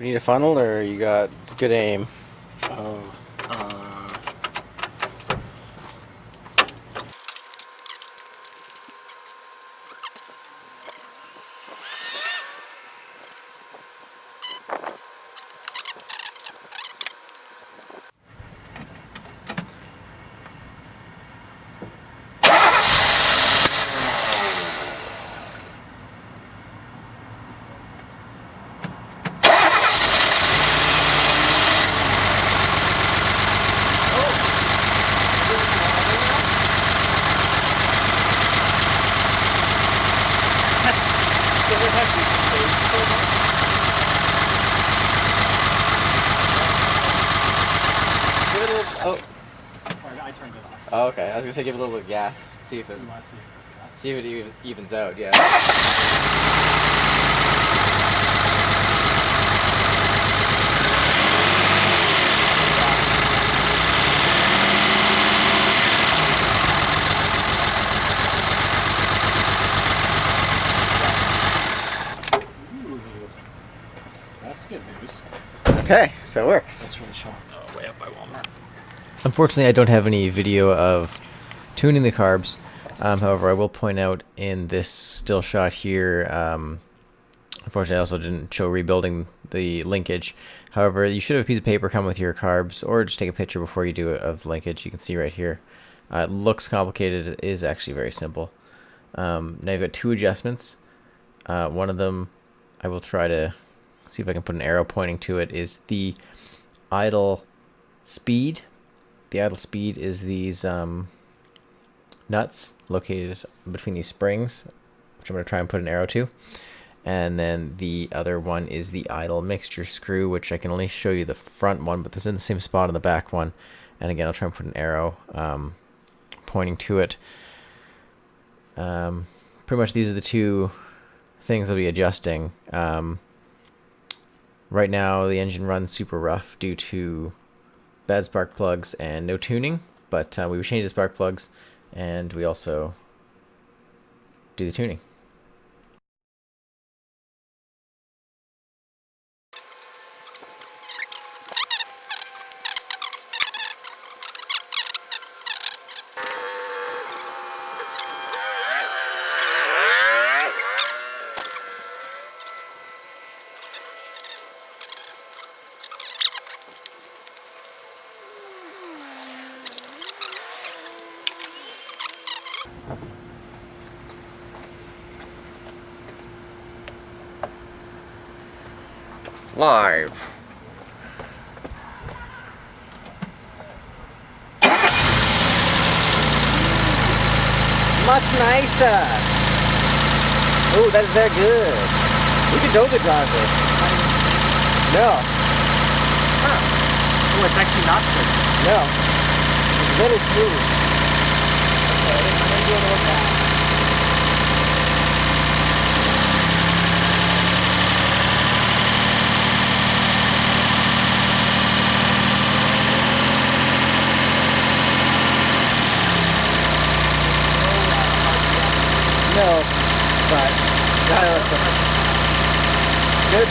You need a funnel, or you got good aim? Oh, Oh. I turned it off. Oh, okay. I was gonna say give it a little bit of gas. See if it evens out. Yeah. That's good news. Okay, so it works. That's really short. Oh, way up by Walmart. Unfortunately, I don't have any video of tuning the carbs. However, I will point out in this still shot here, unfortunately I also didn't show rebuilding the linkage. However, you should have a piece of paper come with your carbs, or just take a picture before you do it of linkage. You can see right here. It looks complicated. It is actually very simple. Now you've got two adjustments. One of them, I will try to see if I can put an arrow pointing to it, is the idle speed. The idle speed is these nuts located between these springs, which I'm going to try and put an arrow to. And then the other one is the idle mixture screw, which I can only show you the front one, but this is in the same spot on the back one. And again, I'll try and put an arrow pointing to it. Pretty much these are the two things I'll be adjusting. Right now the engine runs super rough due to bad spark plugs and no tuning, but we change the spark plugs and we also do the tuning. Live. Much nicer. Oh, that is very good. We could totally drive this. No. Huh. Oh, it's actually not good. No. It's very smooth. Okay, I'm going to do a little back. No, but good.